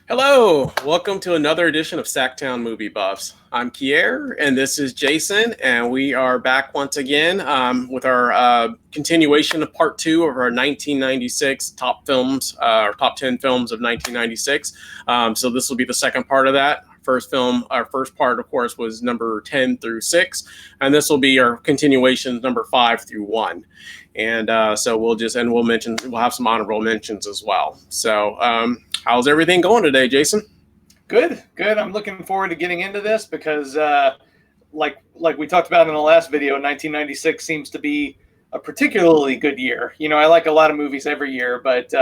Hello, welcome to another edition of SacTown Movie Buffs. I'm Kier, and this is Jason, and we are back once again with our continuation of part two of our 1996 top films, or top 10 films of 1996. So this will be the second part of that. Our first part, of course, was number 10 through 6, and this will be our continuation, number 5 through 1. And so we'll have some honorable mentions as well. So how's everything going today, Jason? Good. I'm looking forward to getting into this because, like we talked about in the last video, 1996 seems to be a particularly good year. You know, I like a lot of movies every year, but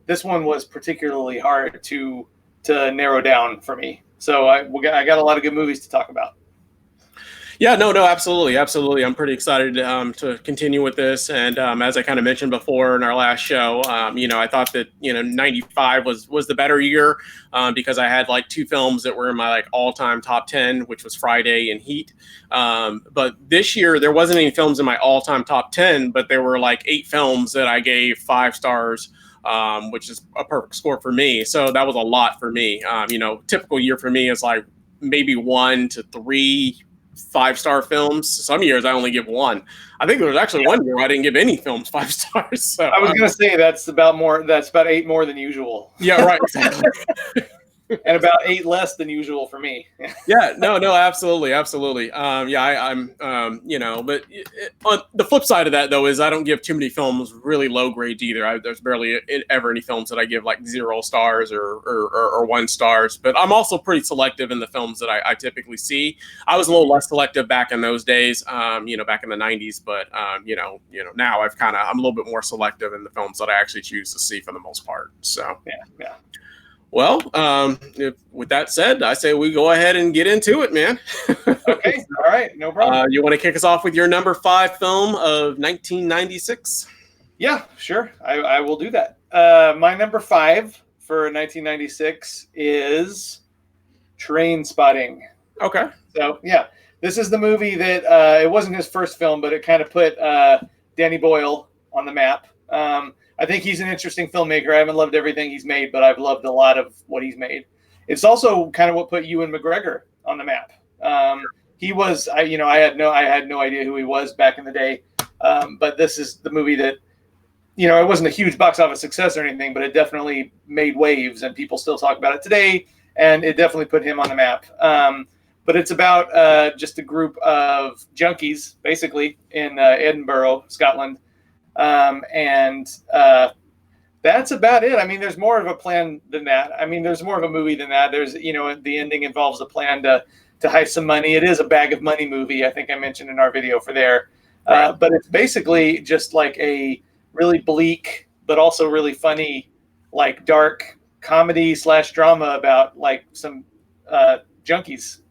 this one was particularly hard to narrow down for me. So I got a lot of good movies to talk about. Yeah, no, absolutely. I'm pretty excited to continue with this. And as I kind of mentioned before in our last show, I thought that 95 was the better year because I had like two films that were in my like all-time top 10, which was Friday and Heat. But this year there wasn't any films in my all-time top 10, but there were like 8 films that I gave 5 stars. Which is a perfect score for me. So that was a lot for me. Typical year for me is like maybe 1 to 3 5-star films. Some years I only give 1. I think there was actually one year I didn't give any films 5 stars. So I was going to say that's about 8 more than usual. Yeah, right. Exactly. And about 8 less than usual for me. Yeah, no, absolutely. But on the flip side of that, though, is I don't give too many films really low grades either. There's barely ever any films that I give like 0 stars or 1 stars. But I'm also pretty selective in the films that I typically see. I was a little less selective back in those days, back in the 90s. But now I'm a little bit more selective in the films that I actually choose to see for the most part. So yeah. Well, with that said, I say we go ahead and get into it, man. Okay, all right, no problem. You want to kick us off with your number 5 film of 1996? Yeah, sure. I will do that. My number 5 for 1996 is Trainspotting. Okay. So, yeah, this is the movie that it wasn't his first film, but it kind of put Danny Boyle on the map. I think he's an interesting filmmaker. I haven't loved everything he's made, but I've loved a lot of what he's made. It's also kind of what put Ewan McGregor on the map. He was, I had no idea who he was back in the day. But this is the movie that, it wasn't a huge box office success or anything, but it definitely made waves and people still talk about it today. And it definitely put him on the map. But it's about just a group of junkies, basically, in Edinburgh, Scotland. That's about it. I mean, there's more of a plan than that. I mean, there's more of a movie than that. There's, the ending involves a plan to heist some money. It is a bag of money movie. I think I mentioned in our video for there. Right. But it's basically just like a really bleak, but also really funny, like dark comedy / drama about like some junkies,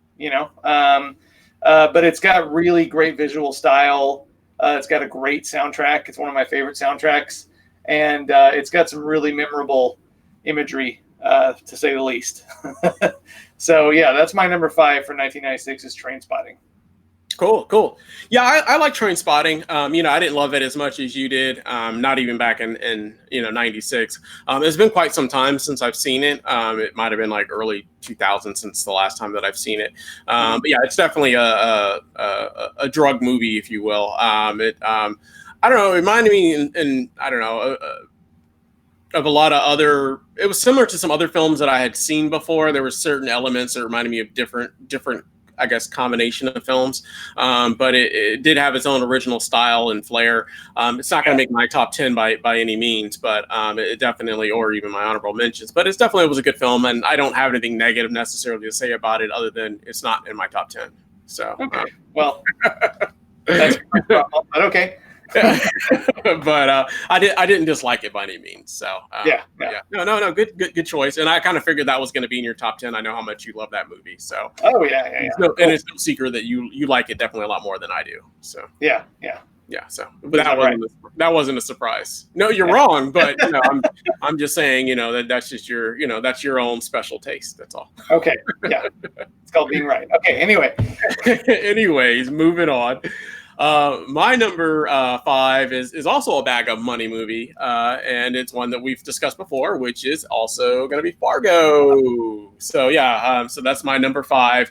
but it's got really great visual style. It's got a great soundtrack. It's one of my favorite soundtracks. And it's got some really memorable imagery, to say the least. So, yeah, that's my number 5 for 1996 is Trainspotting. Cool. Yeah, I like Trainspotting. I didn't love it as much as you did. Not even back in 96. It's been quite some time since I've seen it. It might have been like early 2000s since the last time that I've seen it. But yeah, it's definitely a drug movie, if you will. I don't know. It reminded me, of a lot of other. It was similar to some other films that I had seen before. There were certain elements that reminded me of different, I guess, combination of films, but it did have its own original style and flair. It's not going to make my top 10 by any means, but it definitely, or even my honorable mentions. But it definitely was a good film, and I don't have anything negative necessarily to say about it, other than it's not in my top 10. So, okay. Well, that's my problem, but okay. But I didn't dislike it by any means. So yeah. No, good choice. And I kind of figured that was going to be in your top 10. I know how much you love that movie. So yeah. And it's no secret that you like it definitely a lot more than I do. So yeah. So but that wasn't a surprise. No, you're wrong. But I'm just saying that's just your that's your own special taste. That's all. Okay. Yeah. It's called being right. Okay. Anyway. Anyways, moving on. My number 5 is also a bag of money movie, and it's one that we've discussed before, which is also going to be Fargo. So yeah, so that's my number 5.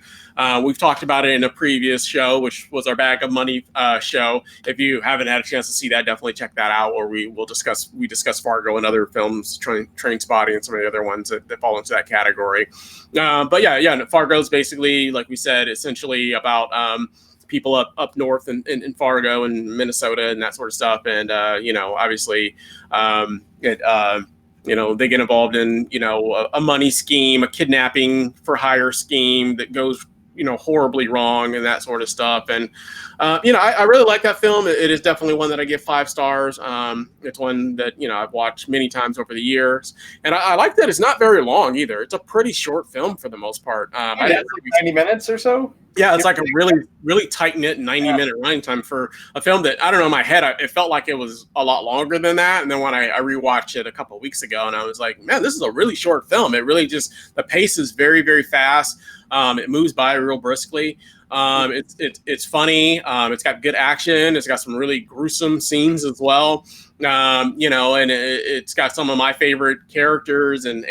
We've talked about it in a previous show, which was our bag of money show. If you haven't had a chance to see that, definitely check that out. Where we discuss Fargo and other films, Trainspotting, and some of the other ones that fall into that category. But yeah, Fargo's basically, like we said, essentially about people up north in Fargo and Minnesota and that sort of stuff. And, obviously they get involved in, a money scheme, a kidnapping for hire scheme that goes, horribly wrong and that sort of stuff. And, I really like that film. It is definitely one that I give 5 stars. It's one that, I've watched many times over the years. And I like that it's not very long either. It's a pretty short film for the most part. I didn't 90 minutes or so. Yeah, it's like a really, really tight-knit 90-minute running time for a film that, I don't know, in my head, it felt like it was a lot longer than that. And then when I rewatched it a couple of weeks ago, and I was like, man, this is a really short film. It really the pace is very, very fast. It moves by real briskly. It's funny. It's got good action. It's got some really gruesome scenes as well. And it's got some of my favorite characters, and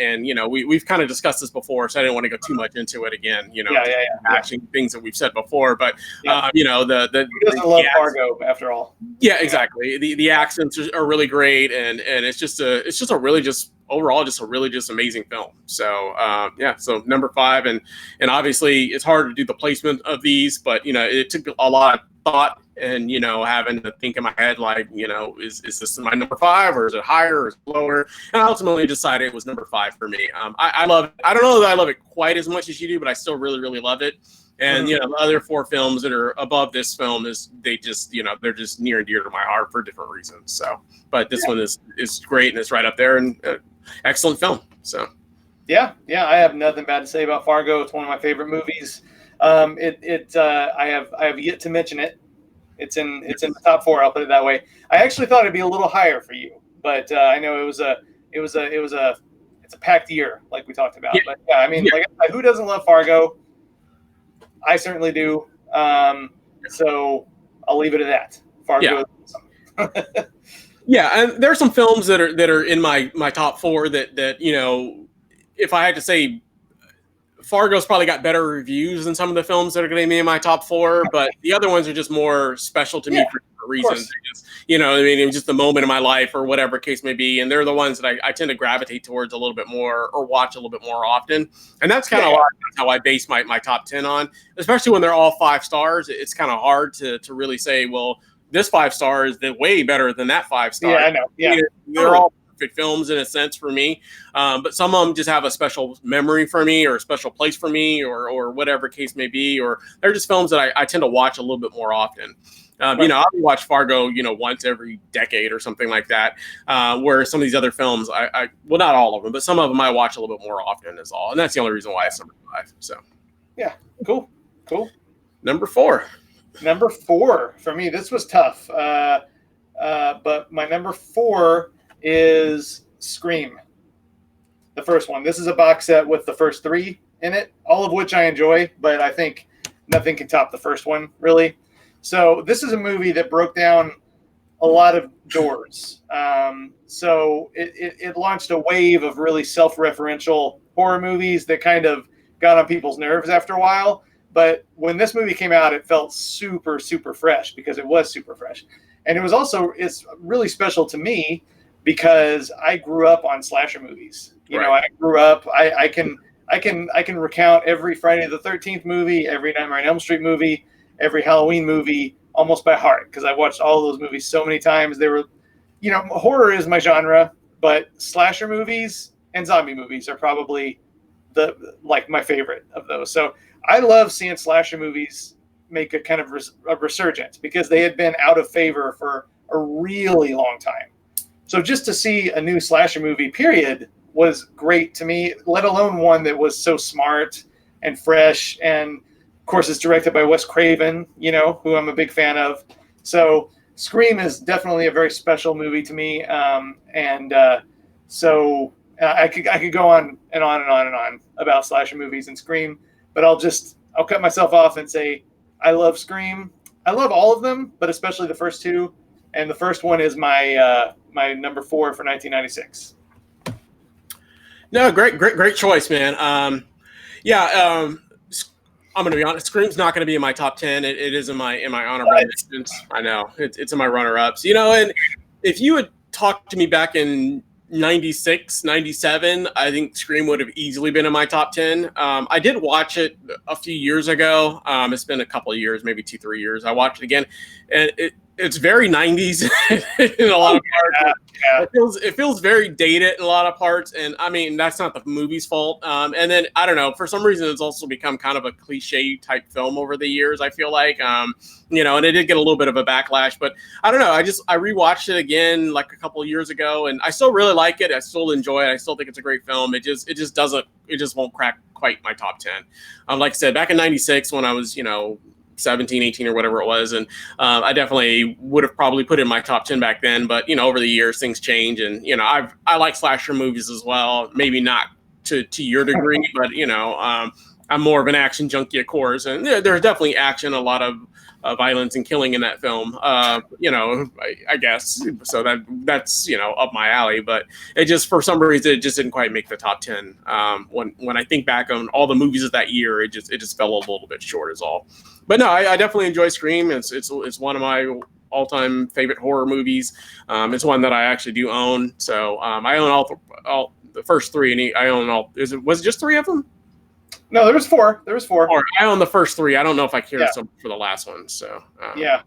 we've kind of discussed this before, so I didn't want to go too much into it again. Action things that we've said before, but who doesn't love Fargo after all? Yeah, exactly. The accents are really great, and it's just a really just overall just a really just amazing film. So so number 5, and obviously it's hard to do the placement of these, but it took a lot of thought and having to think in my head like is this my number 5, or is it higher, or is it lower? And I ultimately decided it was number 5 for me. I love it. I don't know that I love it quite as much as you do, but I still really, really love it. And the other 4 films that are above this film they're just near and dear to my heart for different reasons. So, but this one is great, and it's right up there, and excellent film. So I have nothing bad to say about Fargo. It's one of my favorite movies. I have yet to mention it. It's in the top 4. I'll put it that way. I actually thought it'd be a little higher for you, but I know it's a packed year, like we talked about. Yeah. But who doesn't love Fargo? I certainly do. So I'll leave it at that. Fargo. Yeah. Yeah, and there are some films that are in my top 4 that if I had to say, Fargo's probably got better reviews than some of the films that are going to be in my top 4, but the other ones are just more special to me for different reasons. It was just the moment in my life or whatever case may be, and they're the ones that I tend to gravitate towards a little bit more or watch a little bit more often. And that's kind of how I base my top 10 on, especially when they're all 5 stars. It's kind of hard to really say, well, this 5 star is way better than that 5 star. Yeah, I know. Yeah, they're all perfect films in a sense for me, but some of them just have a special memory for me, or a special place for me, or whatever case may be, or they're just films that I tend to watch a little bit more often. I'll watch Fargo, once every decade or something like that. Where some of these other films, well, not all of them, but some of them I watch a little bit more often is all, and that's the only reason why it's number 5. So, yeah, cool. Number 4. Number 4 for me. This was tough, but my number 4 is Scream, the first one. This is a box set with the first 3 in it, all of which I enjoy, but I think nothing can top the first one, really. So this is a movie that broke down a lot of doors. So it launched a wave of really self-referential horror movies that kind of got on people's nerves after a while. But when this movie came out, it felt super, super fresh, because it was super fresh. And it's really special to me because I grew up on slasher movies. I grew up, I can recount every Friday the 13th movie, every Nightmare on Elm Street movie, every Halloween movie almost by heart, because I've watched all those movies so many times. They were, horror is my genre, but slasher movies and zombie movies are probably my favorite of those. So I love seeing slasher movies make a kind of a resurgence, because they had been out of favor for a really long time. So just to see a new slasher movie, period, was great to me, let alone one that was so smart and fresh. And of course, it's directed by Wes Craven, who I'm a big fan of. So Scream is definitely a very special movie to me. So I could go on and on and on and on about slasher movies and Scream, but I'll cut myself off and say I love Scream. I love all of them, but especially the first two. And the first one is my my number 4 for 1996. No, great choice, man. I'm going to be honest. Scream's not going to be in my top 10. It is in my honorable mentions. I know it's in my runner-ups. And if you had talked to me back in 96, 97, I think Scream would have easily been in my top 10. I did watch it a few years ago. It's been a couple of years, maybe 2-3 years. I watched it again, and it's very 90s in a lot of parts. Yeah. It feels very dated in a lot of parts, and I mean that's not the movie's fault. And then I don't know, for some reason it's also become kind of a cliche type film over the years. I feel like, and it did get a little bit of a backlash, but I don't know. I rewatched it again like a couple of years ago, and I still really like it. I still enjoy it. I still think it's a great film. It just won't crack quite my top 10. Like I said, back in 96 when I was 17, 18 or whatever it was. And I definitely would have probably put it in my top 10 back then, but over the years things change, and I like slasher movies as well. Maybe not to your degree, but I'm more of an action junkie, of course. And there's definitely action, a lot of violence and killing in that film. I guess. So that's up my alley, but it just, for some reason, it just didn't quite make the top 10. When I think back on all the movies of that year, it just fell a little bit short is all. But no, I definitely enjoy Scream. It's one of my all-time favorite horror movies. It's one that I actually do own. So I own all the first 3, and I own all. Was it just 3 of them? No, there was 4. I own the first 3. I don't know if I cared so much for the last one. So yeah.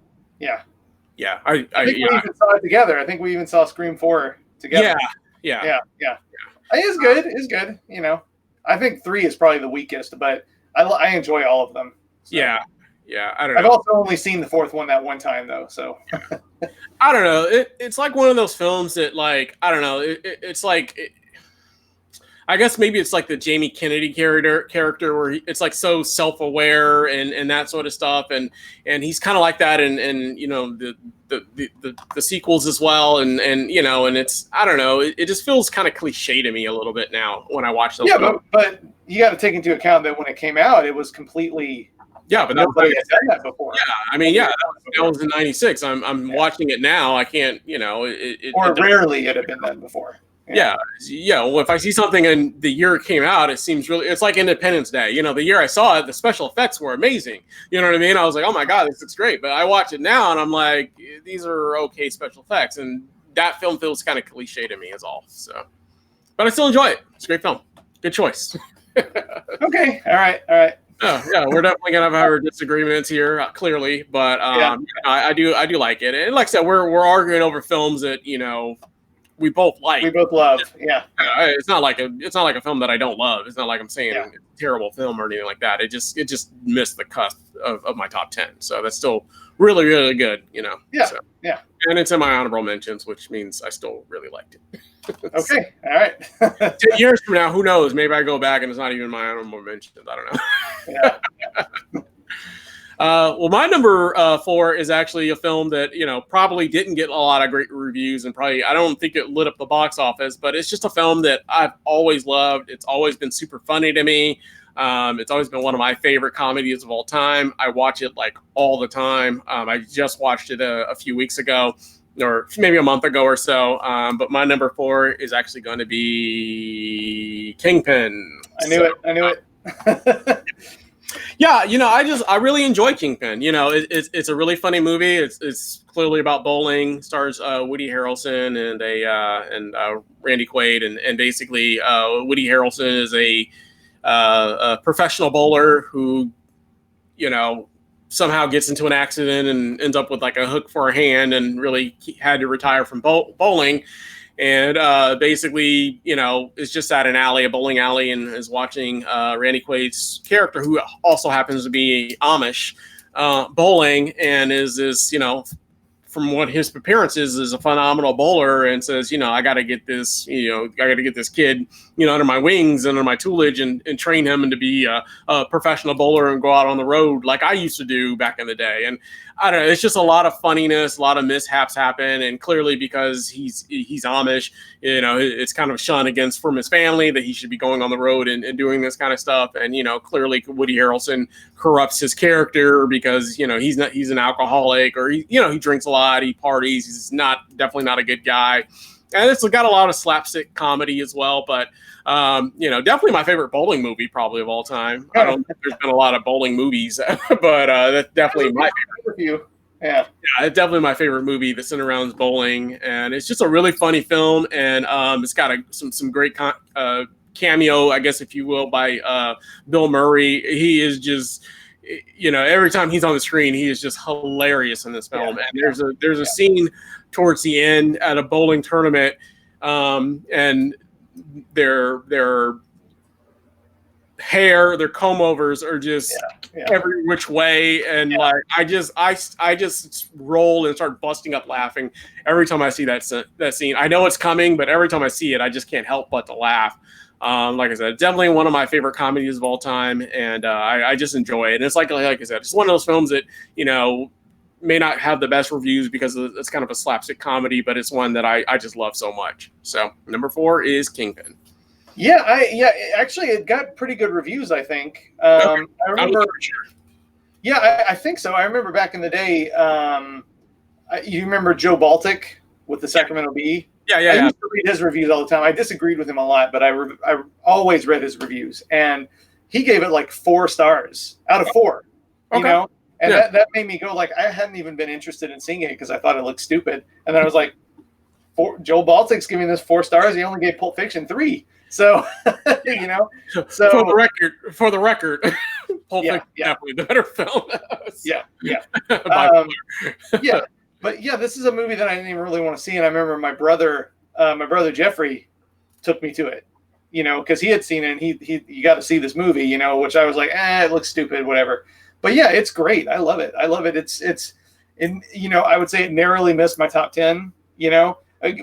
I think we even saw it together. I think we even saw Scream 4 together. Yeah. It's good. It's good. I think 3 is probably the weakest, but I enjoy all of them. So. Yeah. I don't know. I've also only seen the 4th one that one time though, so I don't know. It's like one of those films that, like, I don't know. It's like. I guess maybe it's like the Jamie Kennedy character where it's like so self-aware and that sort of stuff, and he's kind of like that in the sequels as well, and it's, I don't know, it just feels kind of cliche to me a little bit now when I watch those. Yeah, but you got to take into account that when it came out, it was completely. Yeah, but nobody had done that before. Yeah, I mean, that was in '96. I'm watching it now. I can't, rarely it had been done before. Yeah. Well, if I see something in the year it came out, it seems it's like Independence Day. The year I saw it, the special effects were amazing. You know what I mean? I was like, oh my God, this looks great. But I watch it now and I'm like, these are okay special effects. And that film feels kind of cliche to me is all. So, but I still enjoy it. It's a great film. Good choice. Okay. All right. Oh, yeah, we're definitely gonna have our disagreements here, clearly, but I do like it, and like I said, we're arguing over films that we both like. We both love. Yeah. It's not like a film that I don't love. It's not like I'm saying it's a terrible film or anything like that. It just missed the cusp of my top 10. So that's still really, really good. Yeah. So, yeah. And it's in my honorable mentions, which means I still really liked it. Okay. All right. 10 years from now, who knows? Maybe I go back and it's not even my honorable mentions. I don't know. Yeah. Well, my number 4 is actually a film that, probably didn't get a lot of great reviews, and probably, I don't think it lit up the box office, but it's just a film that I've always loved. It's always been super funny to me. It's always been one of my favorite comedies of all time. I watch it like all the time. I just watched it a few weeks ago, or maybe a month ago or so. But my number 4 is actually going to be Kingpin. I knew it. Yeah, I really enjoy Kingpin. It's a really funny movie. It's clearly about bowling. Stars Woody Harrelson and Randy Quaid, and basically Woody Harrelson is a professional bowler who, somehow gets into an accident and ends up with like a hook for a hand and really had to retire from bowling. And basically, is just at a bowling alley, and is watching Randy Quaid's character, who also happens to be Amish, bowling, and is this, from what his appearance is a phenomenal bowler, and says, I got to get this, kid, under my wings and under my tutelage, and train him and to be a professional bowler and go out on the road like I used to do back in the day. And I don't know, it's just a lot of funniness, a lot of mishaps happen, and clearly because he's Amish, it's kind of shunned against from his family that he should be going on the road and doing this kind of stuff. And clearly Woody Harrelson corrupts his character because he's an alcoholic, or he drinks a lot, he parties, he's definitely not a good guy. And it's got a lot of slapstick comedy as well, but definitely my favorite bowling movie probably of all time. I don't think there's been a lot of bowling movies, but that's definitely my favorite. Yeah, it's definitely my favorite movie that centers around bowling, and it's just a really funny film, and it's got some great cameo, I guess if you will, by Bill Murray. He is just, every time he's on the screen, he is just hilarious in this film. And there's a scene towards the end at a bowling tournament, and their hair, their comb overs are just every which way, and like I just roll and start busting up laughing every time I see that scene. I know it's coming, but every time I see it, I just can't help but to laugh. Like I said, definitely one of my favorite comedies of all time, and I just enjoy it. And it's like I said, it's one of those films that may not have the best reviews because it's kind of a slapstick comedy, but it's one that I just love so much. So number 4 is Kingpin. Actually, it got pretty good reviews, I think. I remember. Yeah, I think so. I remember back in the day. You remember Joe Baltic with the Sacramento Bee? I used to read his reviews all the time. I disagreed with him a lot, but I always read his reviews, and he gave it like 4 stars out of 4. Okay. And that made me go, like, I hadn't even been interested in seeing it because I thought it looked stupid, and then I was like, Joe Baltic's giving this 4 stars. He only gave Pulp Fiction 3. So, So for the record, Pulp Fiction definitely the better film. But this is a movie that I didn't even really want to see, and I remember my brother Jeffrey took me to it, because he had seen it, and you got to see this movie, which I was like, it looks stupid, whatever. But it's great. I love it. It's I would say it narrowly missed my top 10,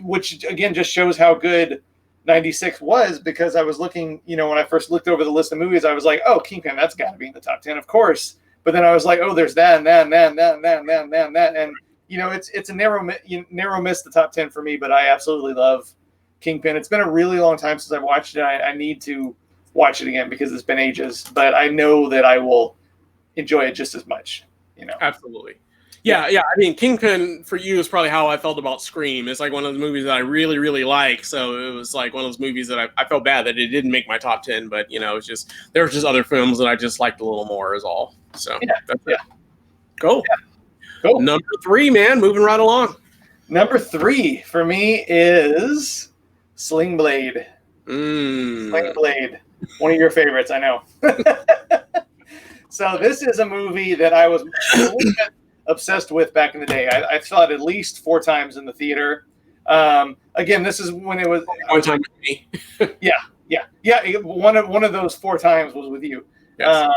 which again just shows how good 96 was, because I was looking, when I first looked over the list of movies, I was like, oh, Kingpin, that's got to be in the top 10, of course. But then I was like, oh, there's that and that and that and that and that and that and that and that. And, it's a narrow miss the top 10 for me, but I absolutely love Kingpin. It's been a really long time since I've watched it. I need to watch it again because it's been ages, but I know that I will enjoy it just as much, Absolutely. Yeah. I mean, Kingpin for you is probably how I felt about Scream. It's like one of those movies that I really, really like. So it was like one of those movies that I felt bad that it didn't make my top 10, but it's just, there was just other films that I just liked a little more is all. So that's it. Cool. Cool. Number 3, man, moving right along. Number 3 for me is Sling Blade. Sling Blade. One of your favorites, I know. So this is a movie that I was a little bit obsessed with back in the day. I saw it at least 4 times in the theater. Again, this is when it was one time with me. Yeah. One of those 4 times was with you. Yes.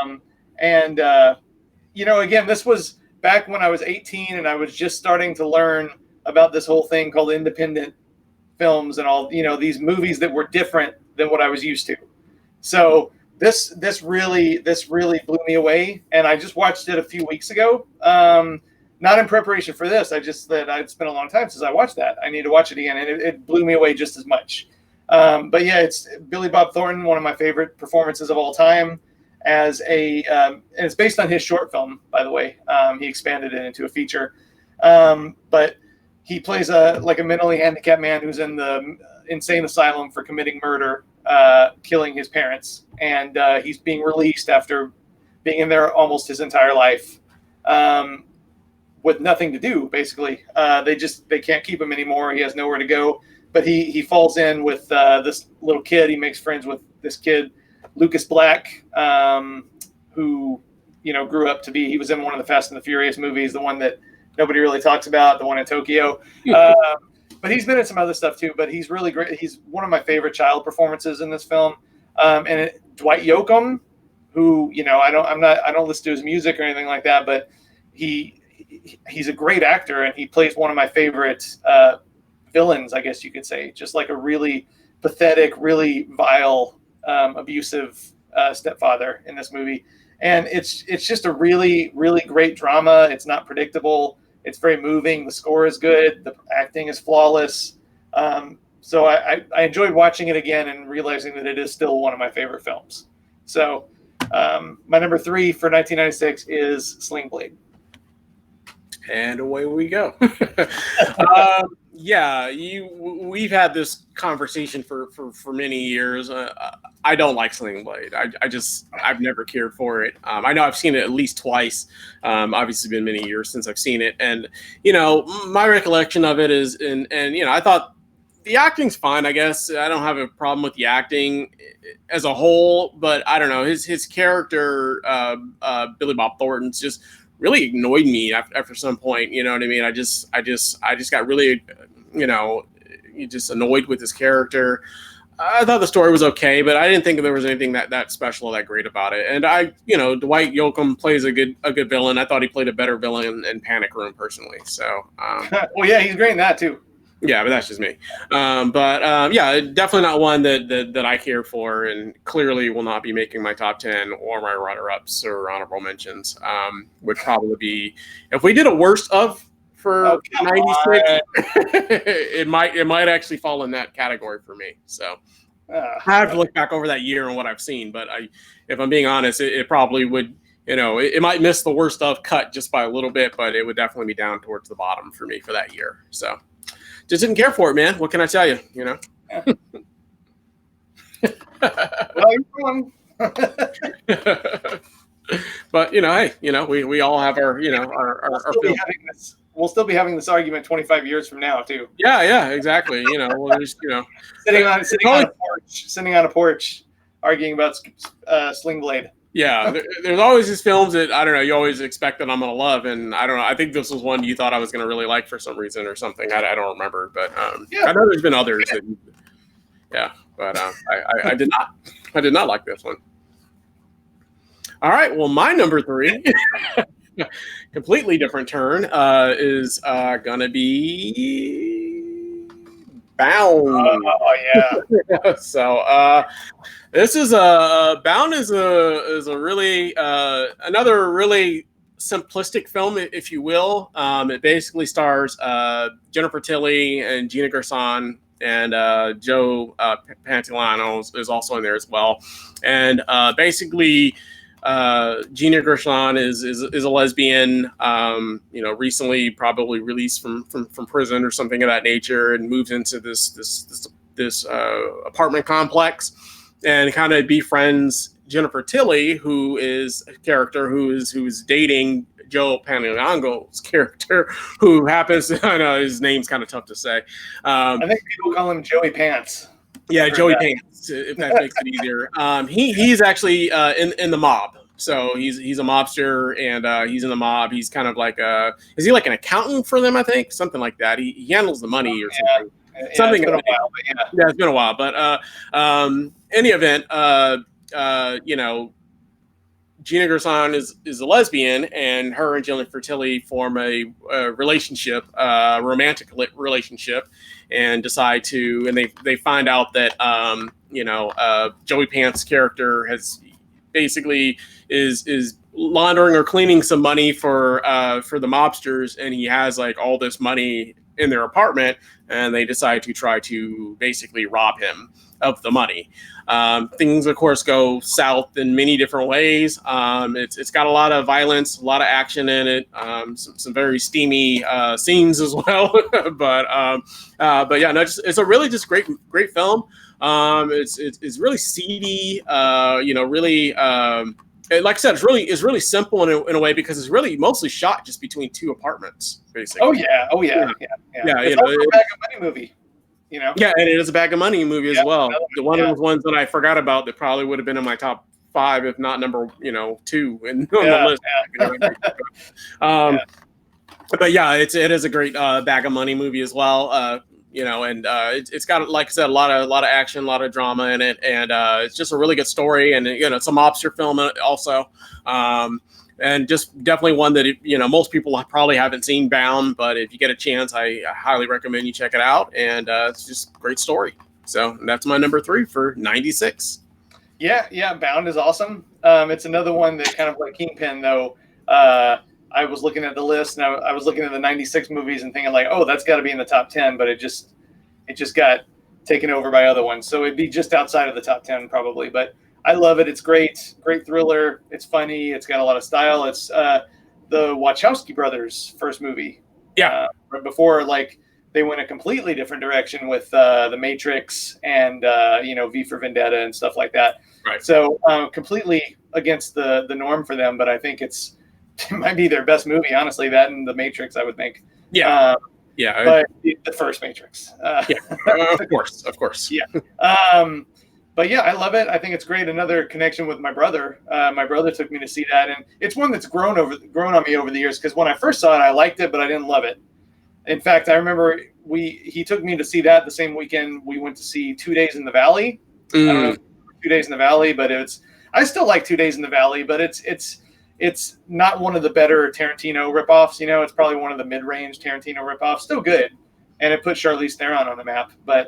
Again, this was back when I was 18 and I was just starting to learn about this whole thing called independent films and all, these movies that were different than what I was used to. So this really blew me away, and I just watched it a few weeks ago. Not in preparation for this. It's been a long time since I watched that. I need to watch it again, and it blew me away just as much. But it's Billy Bob Thornton, one of my favorite performances of all time. And it's based on his short film, by the way. He expanded it into a feature, but he plays a mentally handicapped man who's in the insane asylum for committing murder, killing his parents, and he's being released after being in there almost his entire life, with nothing to do. Basically, they can't keep him anymore. He has nowhere to go. But he falls in with this little kid. He makes friends with this kid, Lucas Black, who grew up to be. He was in one of the Fast and the Furious movies, the one that nobody really talks about, the one in Tokyo. But he's been in some other stuff too. But he's really great. He's one of my favorite child performances in this film. Dwight Yoakam, who I don't listen to his music or anything like that, but he he's a great actor, and he plays one of my favorite villains, I guess you could say. Just like a really pathetic, really vile, abusive stepfather in this movie. And it's just a really, really great drama. It's not predictable. It's very moving. The score is good. The acting is flawless. So I enjoyed watching it again and realizing that it is still one of my favorite films. So my number 3 for 1996 is Sling Blade. And away we go. We've had this conversation for many years. I don't like Sling Blade. I've never cared for it. I know I've seen it at least twice. Obviously, been many years since I've seen it, and my recollection of it is, and I thought the acting's fine. I guess I don't have a problem with the acting as a whole, but I don't know his character, Billy Bob Thornton's just really annoyed me after some point. You know what I mean? I just got really, just annoyed with his character. I thought the story was okay, but I didn't think there was anything that special, that great about it. And Dwight Yoakam plays a good villain. I thought he played a better villain in Panic Room personally. So, well, yeah, he's great in that too. Yeah, but that's just me. Definitely not one that I care for, and clearly will not be making my top 10 or my runner-ups or honorable mentions. Would probably be, if we did a worst of for 96, it might actually fall in that category for me. So I have to look back over that year and what I've seen, but if I'm being honest, it probably would. It might miss the worst of cut just by a little bit, but it would definitely be down towards the bottom for me for that year. So. Just didn't care for it, man. What can I tell you? Well, you're wrong. But hey, we all have our we'll still be having this argument 25 years from now too. Yeah, exactly. We'll just sitting on a porch arguing about Sling Blade. Yeah, there's always these films that, I don't know, you always expect that I'm going to love, and I don't know, I think this was one you thought I was going to really like for some reason or something. I don't remember, but I know there's been others that, but I did not like this one. All right, well, my number 3, completely different turn, is going to be Bound. Oh, yeah. So, this is Bound is a really another really simplistic film, if you will. It basically stars Jennifer Tilly and Gina Gershon, and Joe Pantoliano is also in there as well. And basically, Gina Gershon is a lesbian. Recently probably released from prison or something of that nature, and moves into this apartment complex. And kind of befriends Jennifer Tilly, who is a character who is dating Joe Pantoliano's character, who happens to, I know his name's kind of tough to say. I think people call him Joey Pants. Yeah, Joey Pants, if that makes it easier. He's actually in the mob. So he's a mobster, and he's in the mob. He's kind of like is he like an accountant for them? I think something like that. He handles the money or something. Something. It's been a while, but yeah, it's been a while. But any event, Gina Gershon is a lesbian, and her and Jennifer Tilly form a relationship, romantic relationship, and decide to, and they find out that Joey Pants' character has basically is laundering or cleaning some money for the mobsters, and he has like all this money in their apartment, and they decide to try to basically rob him of the money. Things, of course, go south in many different ways. It's got a lot of violence, a lot of action in it, some very steamy scenes as well. but yeah, no, it's a really just great film. It's really seedy. Really. Like I said, it's really simple in a way, because it's really mostly shot just between two apartments, basically. Oh yeah. It's also a bag of money movie. Yeah, and it is a bag of money movie as well. One of the ones that I forgot about that probably would have been in my top 5, if not number 2 on the list. But yeah, it is a great bag of money movie as well. And it's got, like I said, a lot of action, a lot of drama in it, and it's just a really good story. And it's a mobster film also. and just definitely one that most people probably haven't seen, Bound, but if you get a chance, I highly recommend you check it out, and it's just a great story. So that's my number 3 for 96. Yeah, Bound is awesome. It's another one that kind of like Kingpin, though. I was looking at the list, and I was looking at the 96 movies and thinking like, oh, that's got to be in the top 10, but it just got taken over by other ones. So it'd be just outside of the top 10 probably, but I love it. It's great thriller. It's funny. It's got a lot of style. It's the Wachowski brothers' first movie. Yeah. Right before like they went a completely different direction with The Matrix and V for Vendetta and stuff like that. Right. So completely against the norm for them, but I think it might be their best movie, honestly. That and The Matrix, I would think. Yeah. But the first Matrix. Of course. Yeah. But yeah, I love it. I think it's great. Another connection with my brother. My brother took me to see that, and it's one that's grown on me over the years. Because when I first saw it, I liked it, but I didn't love it. In fact, I remember he took me to see that the same weekend we went to see 2 Days in the Valley. I don't know if 2 Days in the Valley, but I still like 2 Days in the Valley, but it's not one of the better Tarantino ripoffs. It's probably one of the mid-range Tarantino ripoffs. Still good, and it put Charlize Theron on the map. But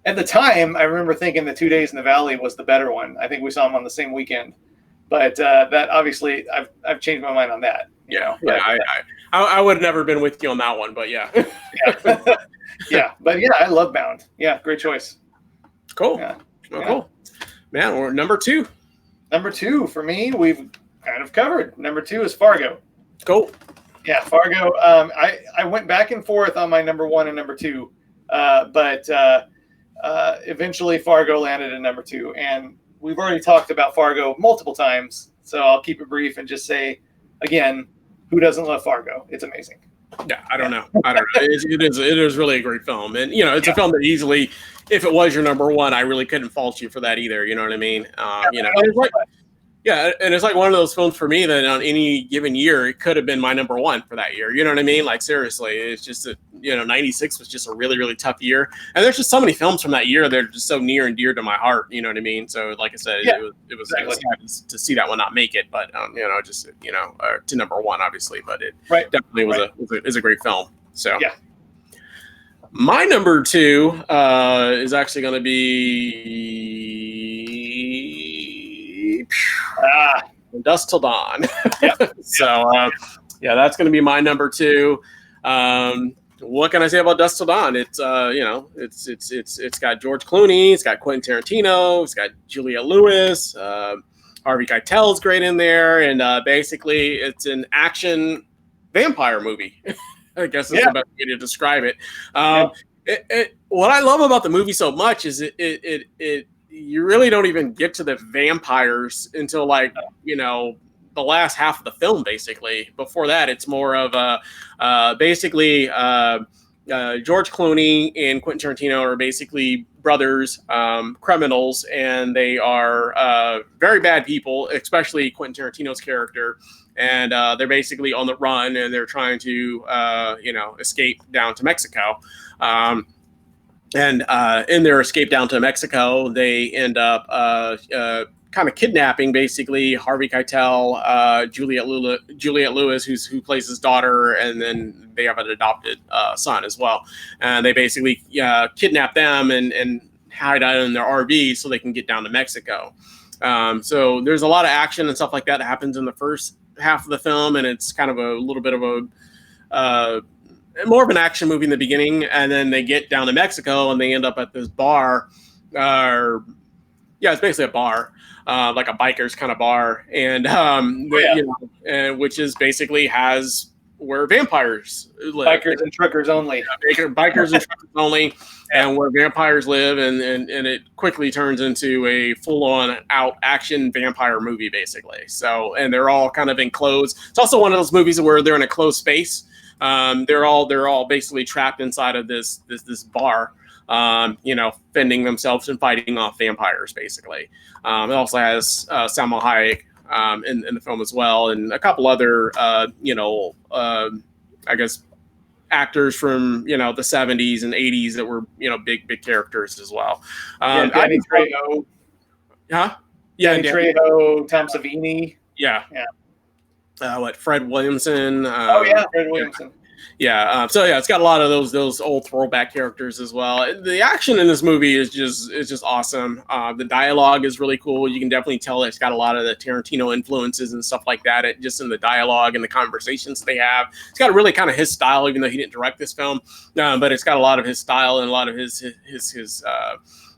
at the time, I remember thinking the 2 Days in the Valley was the better one. I think we saw them on the same weekend. But that obviously, I've changed my mind on that. I would have never been with you on that one, but yeah. But yeah, I love Bound. Yeah, great choice. Cool. Cool. Man, we're number 2. Number 2 for me, we've kind of covered. Number 2 is Fargo. Cool. Yeah, Fargo. I went back and forth on my number 1 and number 2, but eventually Fargo landed at number 2. And we've already talked about Fargo multiple times, so I'll keep it brief and just say, again, who doesn't love Fargo? It's amazing. Yeah, I don't know. It is really a great film, and it's a film that easily, if it was your number 1, I really couldn't fault you for that either. You know what I mean? And it's like one of those films for me that on any given year it could have been my number 1 for that year. You know what I mean? Like seriously, it's just that 96 was just a really, really tough year, and there's just so many films from that year that are just so near and dear to my heart. You know what I mean? So like I said, it was sad to see that one not make it, but to number 1 obviously, but it definitely was a great film. So yeah. My number 2 is actually going to be Dusk Till Dawn. So that's going to be my number 2. What can I say about Dusk Till Dawn? It's it's got George Clooney, it's got Quentin Tarantino, it's got Juliette Lewis, Harvey Keitel's great in there, and basically it's an action vampire movie. I guess that's the best way to describe it. What I love about the movie so much is it you really don't even get to the vampires until the last half of the film. Basically, before that, it's more of basically George Clooney and Quentin Tarantino are basically brothers, criminals, and they are very bad people, especially Quentin Tarantino's character. And they're basically on the run, and they're trying to, escape down to Mexico. And in their escape down to Mexico, they end up kind of kidnapping, basically, Harvey Keitel, Juliette Lewis, who plays his daughter, and then they have an adopted son as well. And they basically kidnap them and hide out in their RV so they can get down to Mexico. So there's a lot of action and stuff like that happens in the first half of the film, and it's kind of a little bit of a more of an action movie in the beginning, and then they get down to Mexico and they end up at this bar. It's basically a bar, like a biker's kind of bar, and and which is basically has where vampires live. Bikers and truckers only. Bikers and truckers only, and where vampires live, and it quickly turns into a full-on out action vampire movie, basically. So, and they're all kind of enclosed. It's also one of those movies where they're in a closed space. They're all basically trapped inside of this bar, fending themselves and fighting off vampires, basically. It also has Salma Hayek in the film as well, and a couple other, I guess, actors from the 70s and 80s that were big characters as well. Danny Trejo. Huh? Yeah, Danny Trejo, Tom Savini. Yeah. Fred Williamson. Oh yeah, Fred Williamson. Yeah, so yeah, it's got a lot of those old throwback characters as well. The action in this movie is just awesome. The dialogue is really cool. You can definitely tell it's got a lot of the Tarantino influences and stuff like that. Just in the dialogue and the conversations they have, it's got really kind of his style, even though he didn't direct this film. But it's got a lot of his style and a lot of his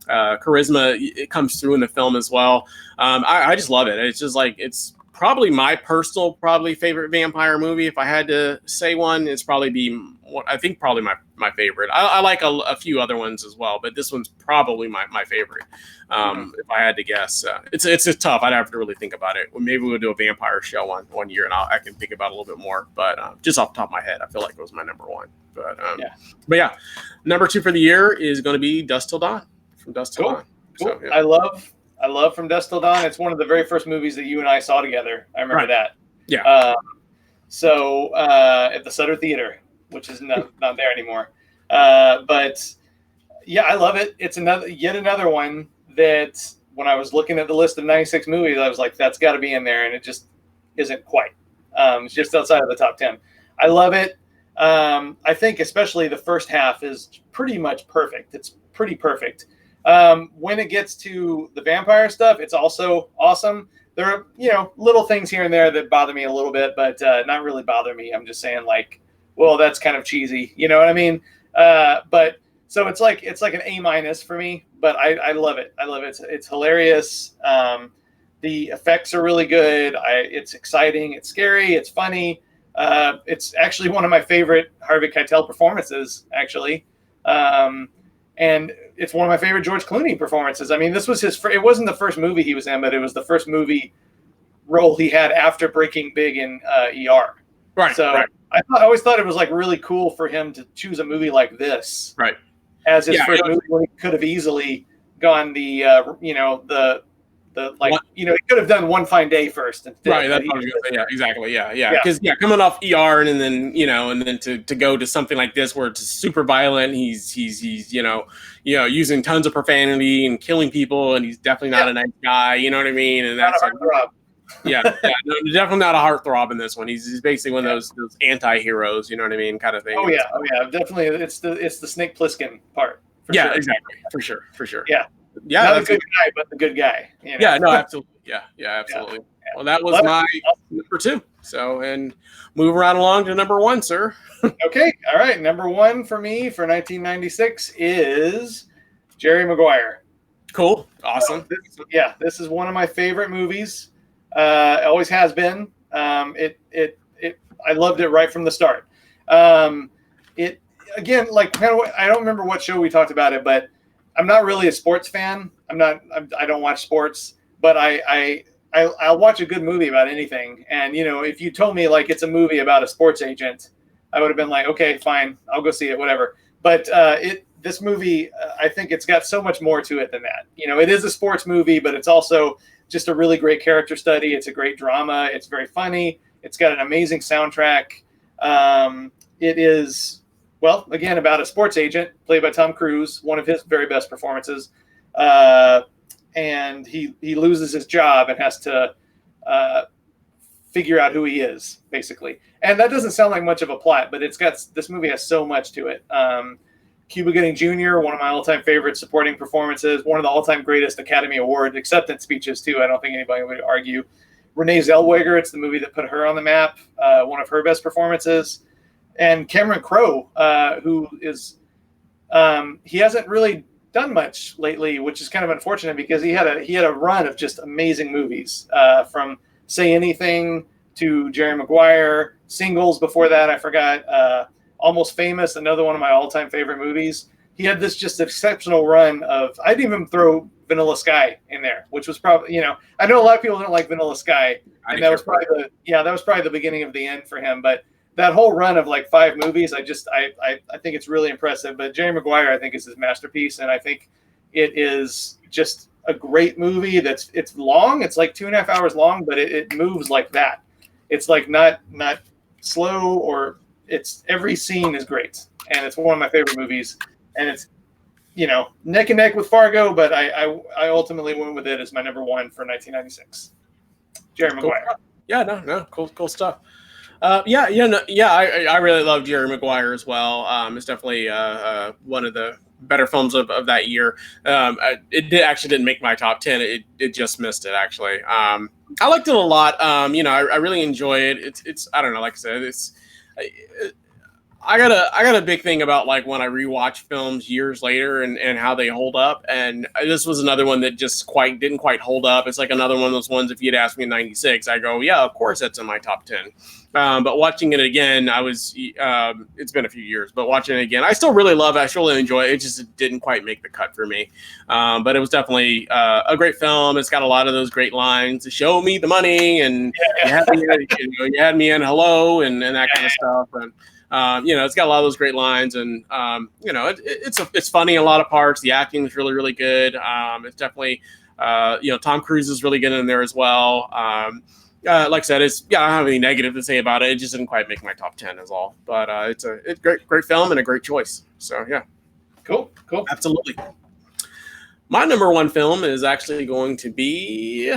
charisma. It comes through in the film as well. I just love it. It's just like it's probably my personal favorite vampire movie. If I had to say one, it's probably my favorite. I like a few other ones as well, but this one's probably my favorite. If I had to guess, it's tough. I'd have to really think about it. Maybe we'll do a vampire show one year, and I can think about it a little bit more. But just off the top of my head, I feel like it was my number one. But yeah, number two for the year is going to be Dusk Till Dawn. From Dusk Till Dawn. Cool. So, yeah. I love From Dusk Till Dawn. It's one of the very first movies that you and I saw together. I remember that. Yeah. At the Sutter Theater, which is not there anymore. But yeah, I love it. It's yet another one that when I was looking at the list of 96 movies, I was like, that's got to be in there, and it just isn't quite. It's just outside of the top 10. I love it. I think especially the first half is pretty much perfect. It's pretty perfect. When it gets to the vampire stuff, it's also awesome. There are, little things here and there that bother me a little bit, but not really bother me. I'm just saying, like, well, that's kind of cheesy. You know what I mean? But so it's like an A- for me, but I love it. I love it. It's hilarious. The effects are really good. It's exciting. It's scary. It's funny. It's actually one of my favorite Harvey Keitel performances, actually. And it's one of my favorite George Clooney performances. I mean, this was it wasn't the first movie he was in, but it was the first movie role he had after breaking big in ER. Right. So right. I always thought it was like really cool for him to choose a movie like this. Right. As his first movie, when he could have easily gone he could have done One Fine Day first. Right. That's what I was going to say. Yeah, exactly. Yeah. Because coming off ER and then to go to something like this where it's super violent, he's using tons of profanity and killing people, and he's definitely not a nice guy. You know what I mean? And that's definitely not a heartthrob in this one. He's basically one of those anti-heroes. You know what I mean? Kind of thing. Oh yeah, definitely. It's the Snake Plissken part. Sure. Exactly. For sure. Yeah. Yeah, not a good guy, but the good guy. Yeah, no, absolutely. Yeah, absolutely. Yeah. Well, that was my number two. So, and move right along to number one, sir. Okay, all right. Number one for me for 1996 is Jerry Maguire. Cool, awesome. This is one of my favorite movies. It always has been. I loved it right from the start. It again, like kind of. I don't remember what show we talked about it, but I'm not really a sports fan. I don't watch sports, but I'll watch a good movie about anything. And if you told me like it's a movie about a sports agent, I would have been like, okay, fine, I'll go see it, whatever. But this movie, I think it's got so much more to it than that. It is a sports movie, but it's also just a really great character study. It's a great drama. It's very funny. It's got an amazing soundtrack. It is. Well, again, about a sports agent played by Tom Cruise, one of his very best performances. And he loses his job and has to figure out who he is, basically. And that doesn't sound like much of a plot, but this movie has so much to it. Cuba Gooding Jr., one of my all-time favorite supporting performances, one of the all-time greatest Academy Award acceptance speeches, too. I don't think anybody would argue. Renee Zellweger, it's the movie that put her on the map, one of her best performances. And Cameron Crowe, who is he hasn't really done much lately, which is kind of unfortunate because he had a run of just amazing movies, from Say Anything to Jerry Maguire, Singles before that, I forgot, Almost Famous, another one of my all-time favorite movies. He had this just exceptional run of, I'd even throw Vanilla Sky in there, which was probably, I know a lot of people don't like Vanilla Sky, and that was probably the beginning of the end for him, but that whole run of like 5 movies, I think it's really impressive. But Jerry Maguire, I think, is his masterpiece, and I think it is just a great movie. It's long. It's like 2.5 hours long, but it moves like that. It's like not slow, or it's every scene is great, and it's one of my favorite movies. And it's neck and neck with Fargo, but I ultimately went with it as my number one for 1996. Jerry Maguire. Yeah, no, cool stuff. I really love Jerry Maguire as well. It's definitely one of the better films of that year. Actually didn't make my top 10. It just missed it actually. I liked it a lot. I really enjoy it. It's I don't know, like I said, I got a big thing about like when I rewatch films years later and how they hold up. And this was another one that just didn't quite hold up. It's like another one of those ones. If you'd asked me in '96, I go, yeah, of course that's in my top 10. But watching it again, it's been a few years, but watching it again, I still really love it. I still really enjoy it. It just didn't quite make the cut for me. But it was definitely a great film. It's got a lot of those great lines. Show me the money, and you had me in hello, and that kind of stuff. And it's got a lot of those great lines, and it's funny in a lot of parts. The acting is really, really good. It's definitely, Tom Cruise is really good in there as well. Like I said, I don't have any negative to say about it. It just didn't quite make my top 10 is all. But it's great film and a great choice. So yeah, cool, absolutely. My number one film is actually going to be.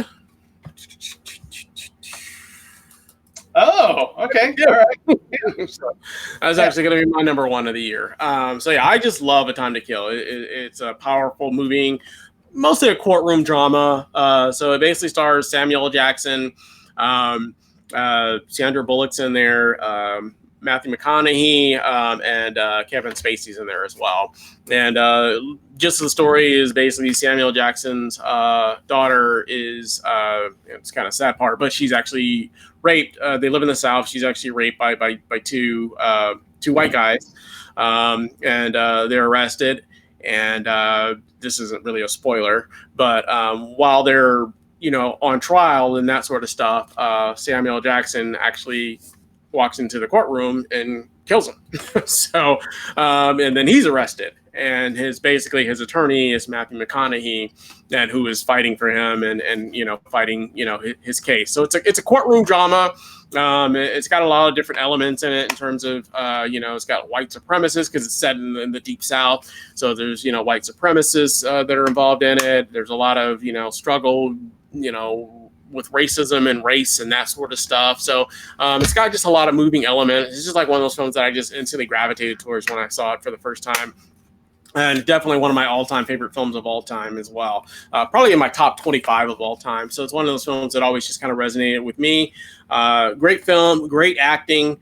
Oh, okay. All right. So that's actually going to be my number one of the year. I just love A Time to Kill. It's a powerful, moving, mostly a courtroom drama. So it basically stars Samuel L. Jackson, Sandra Bullock's in there, Matthew McConaughey, and Kevin Spacey's in there as well. And just the story is basically Samuel Jackson's daughter is, it's kind of sad part, but she's actually raped. They live in the South. She's actually raped by two white guys, and they're arrested. And this isn't really a spoiler, but while they're on trial and that sort of stuff, Samuel Jackson actually walks into the courtroom and kills him. So, and then he's arrested, and his attorney is Matthew McConaughey, and who is fighting for him and fighting his case. So it's a courtroom drama. It's got a lot of different elements in it in terms of it's got white supremacists because it's set in the Deep South. So there's white supremacists that are involved in it. There's a lot of struggle with racism and race and that sort of stuff. So it's got just a lot of moving elements. It's just like one of those films that I just instantly gravitated towards when I saw it for the first time. And definitely one of my all-time favorite films of all time as well. Probably in my top 25 of all time. So it's one of those films that always just kind of resonated with me. Great film, great acting.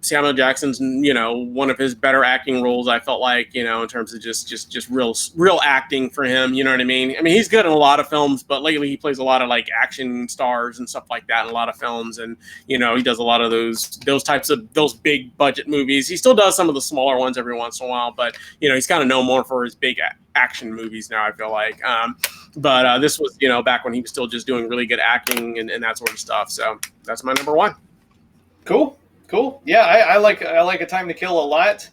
Samuel Jackson's, one of his better acting roles, I felt like, in terms of just real acting for him. You know what I mean? I mean, he's good in a lot of films, but lately he plays a lot of like action stars and stuff like that in a lot of films. And, he does a lot of those types of those big budget movies. He still does some of the smaller ones every once in a while, but, he's kind of known more for his big action movies now, I feel like. But this was, back when he was still just doing really good acting and that sort of stuff. So that's my number one. Cool. Yeah, I like A Time to Kill a lot.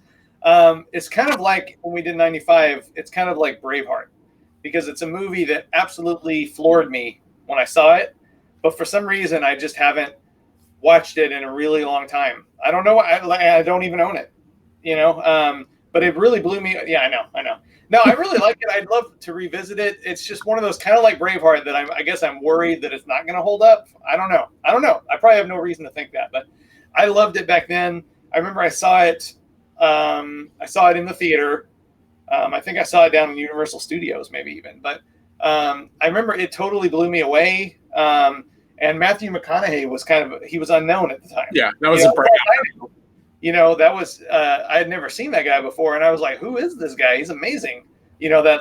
It's kind of like when we did 95, it's kind of like Braveheart, because it's a movie that absolutely floored me when I saw it. But for some reason, I just haven't watched it in a really long time. I don't know. I don't even own it, but it really blew me. Yeah, I know. No, I really like it. I'd love to revisit it. It's just one of those kind of like Braveheart that I guess I'm worried that it's not going to hold up. I don't know. I probably have no reason to think that, but I loved it back then. I remember I saw it. I saw it in the theater. I think I saw it down in Universal Studios, maybe even. But I remember it totally blew me away. And Matthew McConaughey was he was unknown at the time. Yeah, that was a breakout. That was I had never seen that guy before, and I was like, "Who is this guy? He's amazing." That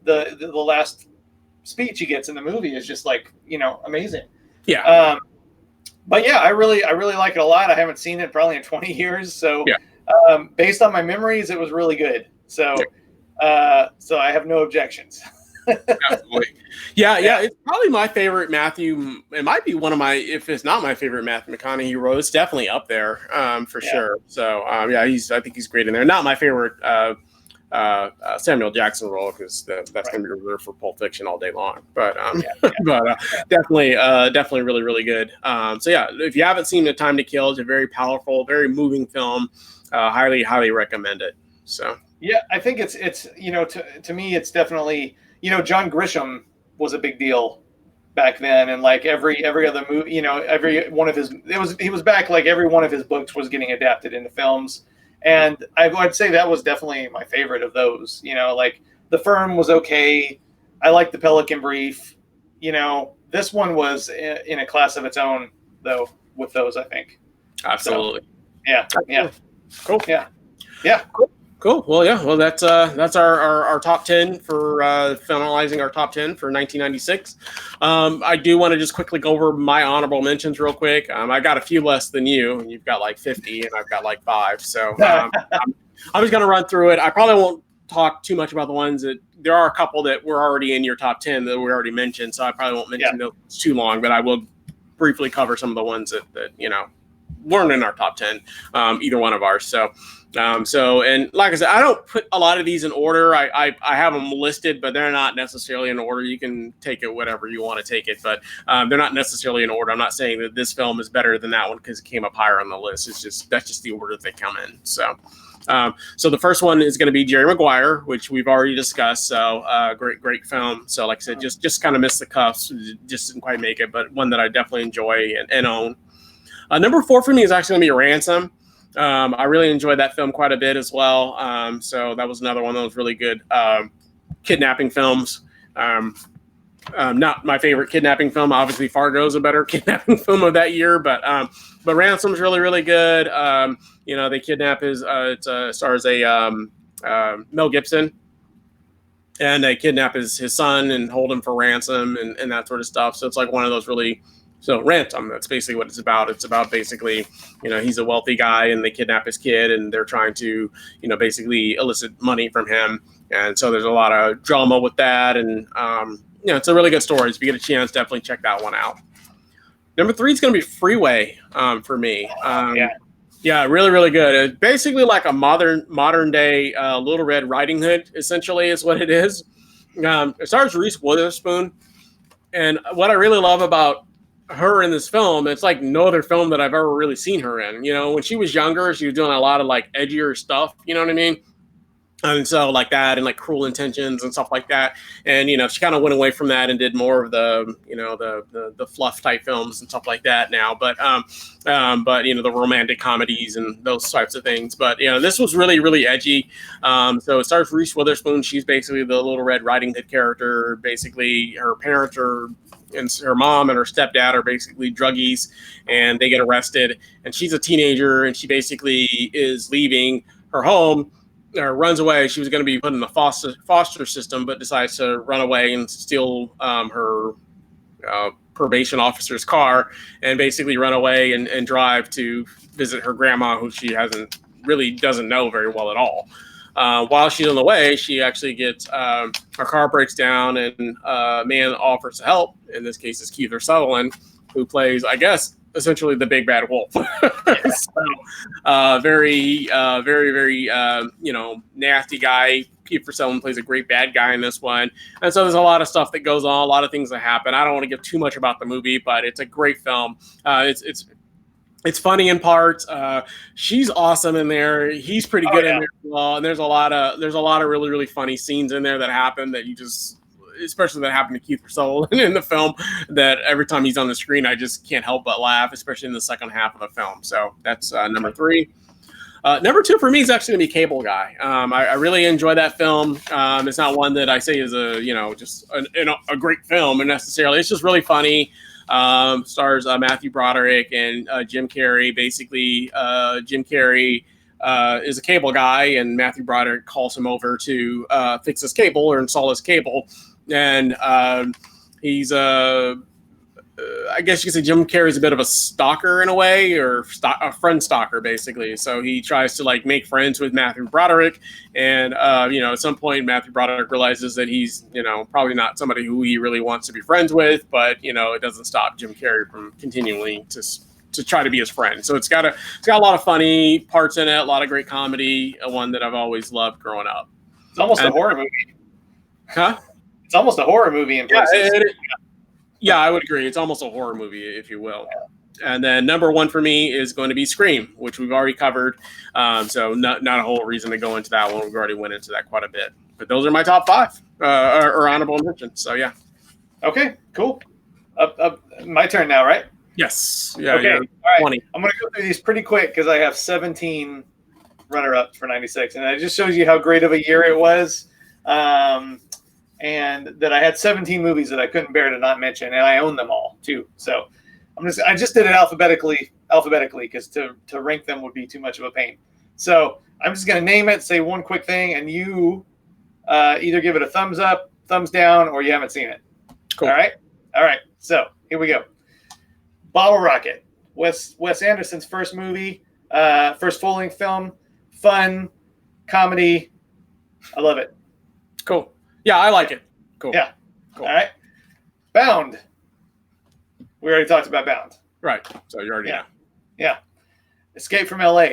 the last speech he gets in the movie is just like amazing. Yeah. But yeah, I really like it a lot. I haven't seen it probably in 20 years. So based on my memories, it was really good. So so I have no objections. Absolutely. Yeah. It's probably my favorite Matthew. It might be one of my, if it's not my favorite Matthew McConaughey role, it's definitely up there for sure. So I think he's great in there. Not my favorite Samuel Jackson role, because that's going to be reserved for Pulp Fiction all day long. But definitely really, really good. If you haven't seen A Time to Kill, it's a very powerful, very moving film. Highly recommend it. So yeah, I think it's to me it's definitely John Grisham was a big deal back then, and like every other movie, you know, every one of his he was back like every one of his books was getting adapted into films, and I'd say that was definitely my favorite of those. You know, like The Firm was okay. I like The Pelican Brief. You know, this one was in a class of its own, though, with those, I think. Absolutely. So, yeah. Cool. Yeah. Cool. Well, yeah. Well, that's our top 10 for finalizing our top 10 for 1996. I do want to just quickly go over my honorable mentions real quick. I got a few less than you, and you've got like 50, and I've got like 5. So I'm just going to run through it. I probably won't talk too much about the ones that there are a couple that were already in your top 10 that we already mentioned. So I probably won't mention those too long, but I will briefly cover some of the ones that you know, weren't in our top 10, either one of ours. So and like I said, I don't put a lot of these in order. I have them listed, but they're not necessarily in order. You can take it whatever you want to take it, but they're not necessarily in order. I'm not saying that this film is better than that one because it came up higher on the list. That's just the order they come in. So the first one is going to be Jerry Maguire, which we've already discussed. So great film. So like I said, just kind of missed the cuffs, just didn't quite make it, but one that I definitely enjoy and own. Number 4 for me is actually going to be Ransom. I really enjoyed that film quite a bit as well. So that was another one of those really good kidnapping films. Not my favorite kidnapping film. Obviously, Fargo is a better kidnapping film of that year, but Ransom's really good. You know, they kidnap it stars Mel Gibson, and they kidnap his son and hold him for ransom and that sort of stuff. So it's like one of those really. So Ransom, that's basically what it's about. It's about basically, you know, he's a wealthy guy and they kidnap his kid and they're trying to, you know, basically elicit money from him. And so there's a lot of drama with that. And, you know, it's a really good story. So if you get a chance, definitely check that one out. Number 3 is going to be Freeway for me. Yeah, really good. It's basically like a modern day Little Red Riding Hood, essentially, is what it is. It stars Reese Witherspoon. And what I really love about her in this film, it's like no other film that I've ever really seen her in. You know, when she was younger, she was doing a lot of like edgier stuff, you know what I mean? And so like that and like Cruel Intentions and stuff like that. And, you know, she kind of went away from that and did more of the, you know, the fluff type films and stuff like that now. But, you know, the romantic comedies and those types of things. But, you know, this was really edgy. So it stars Reese Witherspoon. She's basically the Little Red Riding Hood character. Basically, her parents are, and her mom and her stepdad are basically druggies, and they get arrested. And she's a teenager, and she basically is leaving her home, or runs away. She was going to be put in the foster system, but decides to run away and steal her probation officer's car, and basically run away and drive to visit her grandma, who she doesn't know very well at all. While she's on the way, she actually gets her car breaks down, and a man offers to help. In this case, is Kiefer Sutherland, who plays, I guess, essentially the big bad wolf. So, very, you know, nasty guy. Kiefer Sutherland plays a great bad guy in this one, and so there's a lot of stuff that goes on, a lot of things that happen. I don't want to give too much about the movie, but it's a great film. It's funny in parts. She's awesome in there. He's pretty good in there as well. And there's a lot of really funny scenes in there that happen that you just, especially that happened to Kiefer Sutherland in the film, that every time he's on the screen, I just can't help but laugh, especially in the second half of the film. So that's number 3. Number 2 for me is actually going to be Cable Guy. I really enjoy that film. It's not one that I say is just a great film, and necessarily. It's just really funny. Stars Matthew Broderick and Jim Carrey. Basically, Jim Carrey is a cable guy, and Matthew Broderick calls him over to fix his cable or install his cable. And he's I guess you could say Jim Carrey's a bit of a stalker in a way, or a friend stalker, basically. So he tries to like make friends with Matthew Broderick, and at some point Matthew Broderick realizes that he's probably not somebody who he really wants to be friends with, but it doesn't stop Jim Carrey from continually to try to be his friend. So it's got a lot of funny parts in it, a lot of great comedy, one that I've always loved growing up. It's almost a horror movie. Huh? It's almost a horror movie in places. Yeah, I would agree. It's almost a horror movie, if you will. And then number 1 for me is going to be Scream, which we've already covered. So not a whole reason to go into that one. We've already went into that quite a bit. But those are my top 5 or honorable mentions. So, yeah. Okay, cool. My turn now, right? Yes. Yeah. Okay. Yeah. All right. 20. I'm going to go through these pretty quick because I have 17 runner-ups for 96, and it just shows you how great of a year it was, and that I had 17 movies that I couldn't bear to not mention, and I own them all too. So I just did it alphabetically because to rank them would be too much of a pain. So I'm just going to name it, say one quick thing, and you either give it a thumbs up, thumbs down, or you haven't seen it. Cool. All right. So here we go. Bottle Rocket, Wes Anderson's first movie, first full-length film, fun, comedy. I love it. Cool. Yeah, I like it. Cool. Yeah. Cool. All right. Bound. We already talked about Bound. Right. So you already know. Yeah. Escape from LA.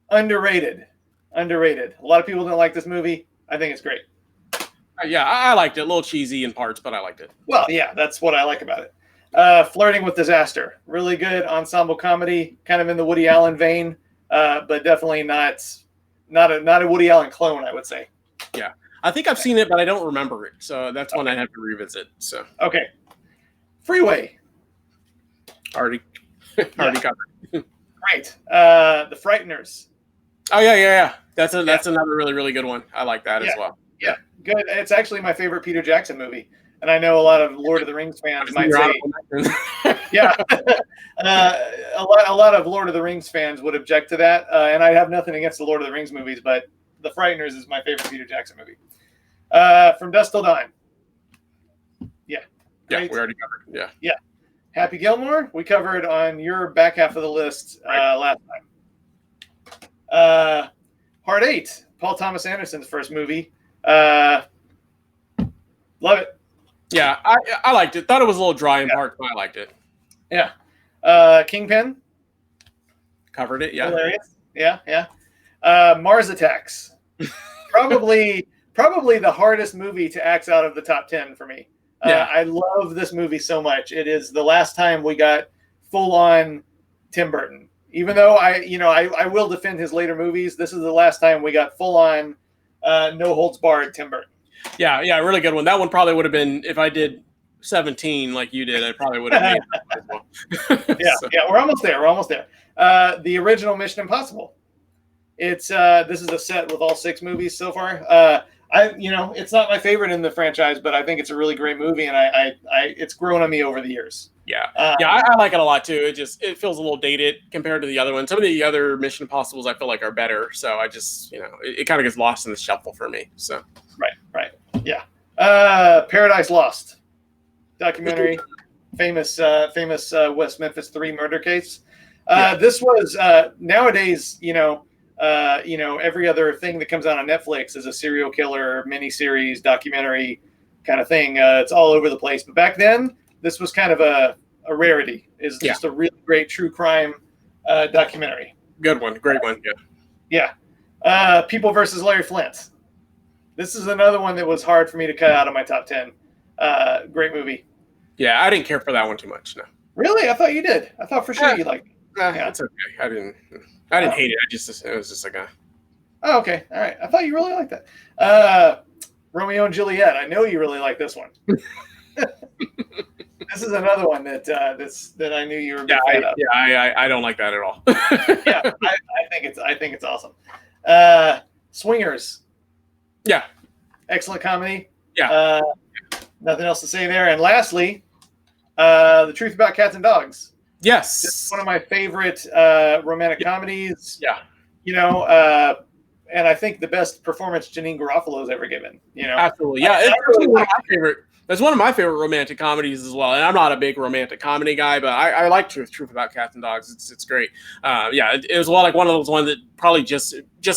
Underrated. A lot of people don't like this movie. I think it's great. Yeah, I liked it. A little cheesy in parts, but I liked it. Well, yeah, that's what I like about it. Flirting with Disaster. Really good ensemble comedy, kind of in the Woody Allen vein, but definitely not a Woody Allen clone, I would say. Yeah. I think I've seen it, but I don't remember it. So that's one I'd have to revisit. So okay. Freeway. Already covered. Great. The Frighteners. Oh yeah. That's another really, really good one. I like that as well. Yeah, good. It's actually my favorite Peter Jackson movie. And I know a lot of Lord of the Rings fans might say, yeah, a lot of Lord of the Rings fans would object to that. And I have nothing against the Lord of the Rings movies, but The Frighteners is my favorite Peter Jackson movie. From Dusk Till Dawn. Yeah. Yeah, we already covered. Yeah. Happy Gilmore, we covered on your back half of the list last time. Part 8, Paul Thomas Anderson's first movie. Love it. Yeah, I liked it. Thought it was a little dry in parts, but I liked it. Yeah. Kingpin. Covered it, yeah. Hilarious. Yeah. Mars Attacks. Probably the hardest movie to axe out of the top 10 for me. I love this movie so much. It is the last time we got full-on Tim Burton. Even though I will defend his later movies, this is the last time we got full-on no holds barred Tim Burton. Yeah, really good one. That one probably would have been, if I did 17 like you did, I probably would have made it as well. Yeah, we're almost there. The original Mission Impossible. It's this is a set with all 6 movies so far. It's not my favorite in the franchise, but I think it's a really great movie, and it's grown on me over the years. Yeah, I like it a lot too. It feels a little dated compared to the other ones. Some of the other Mission Impossibles I feel like are better. So I just, it kind of gets lost in the shuffle for me. So right, yeah. Paradise Lost, documentary, famous West Memphis 3 murder case. This was nowadays, every other thing that comes out on Netflix is a serial killer miniseries documentary kind of thing. It's all over the place. But back then, this was kind of a rarity. It's just a really great true crime documentary. Good one. Great one. Yeah. People versus Larry Flint. This is another one that was hard for me to cut out of my top 10. Great movie. Yeah, I didn't care for that one too much. No. Really? I thought you did. I thought for sure you liked it. It's okay. I didn't hate it. It was just like a... Oh, okay. All right. I thought you really liked that. Romeo and Juliet. I know you really like this one. This is another one that I knew you were a big fan of. Yeah, I don't like that at all. Yeah, I think it's awesome. Swingers. Yeah. Excellent comedy. Yeah. Nothing else to say there. And lastly, The Truth About Cats and Dogs. Yes. It's one of my favorite romantic comedies. Yeah. And I think the best performance Janine Garofalo's ever given. Absolutely. Yeah, it's actually one of my favorite. That's one of my favorite romantic comedies as well. And I'm not a big romantic comedy guy, but I like Truth About Cats and Dogs. It's great. It was like one of those ones that probably just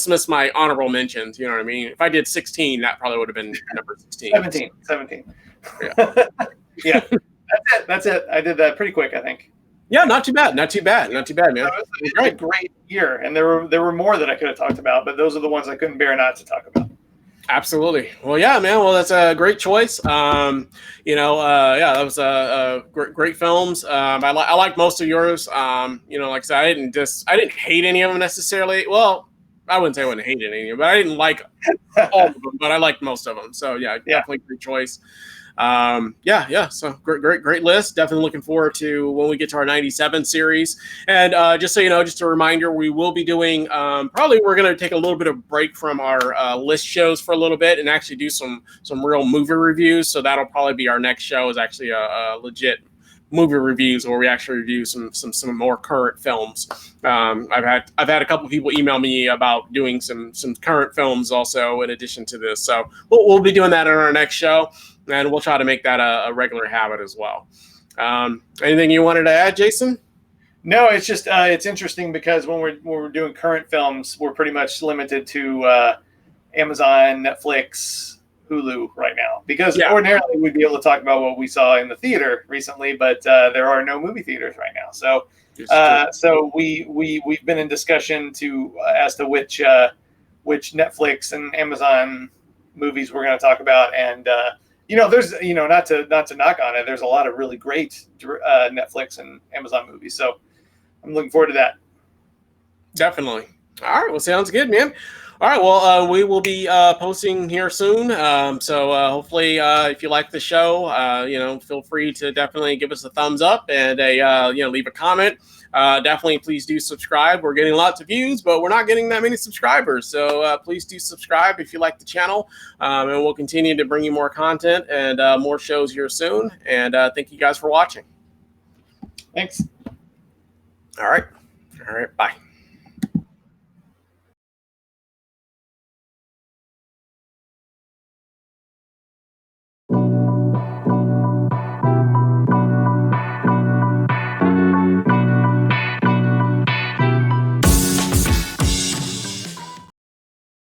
missed my honorable mentions. You know what I mean? If I did 16, that probably would have been number 16. 17. Yeah. Yeah. That's it. I did that pretty quick, I think. Yeah, not too bad, man. It was a great year, and there were more that I could have talked about, but those are the ones I couldn't bear not to talk about. Absolutely. Well, yeah, man. Well, that's a great choice. That was great films. I like most of yours. Like I said, I didn't hate any of them necessarily. Well, I wouldn't say I wouldn't hate any of them, but I didn't like all of them, but I liked most of them. So yeah, definitely great choice. So great list. Definitely looking forward to when we get to our 97 series. And just so you know, just a reminder, we will be doing, probably we're going to take a little bit of break from our list shows for a little bit and actually do some real movie reviews. So that'll probably be our next show, is actually a legit movie reviews where we actually review some more current films. I've had a couple of people email me about doing some current films also in addition to this. So we'll be doing that in our next show, and we'll try to make that a regular habit as well. Anything you wanted to add, Jason? No, it's just it's interesting because when we're doing current films, we're pretty much limited to Amazon, Netflix, Hulu right now, because ordinarily we'd be able to talk about what we saw in the theater recently, but there are no movie theaters right now. So we've been in discussion as to which Netflix and Amazon movies we're going to talk about, and there's not to knock on it, there's a lot of really great Netflix and Amazon movies, so I'm looking forward to that. Definitely. All right, well, sounds good, man. All right, well, we will be posting here soon. So hopefully, if you like the show, feel free to definitely give us a thumbs up and leave a comment. Definitely, please do subscribe. We're getting lots of views, but we're not getting that many subscribers. So please do subscribe if you like the channel, and we'll continue to bring you more content and more shows here soon. And thank you guys for watching. Thanks. All right. Bye.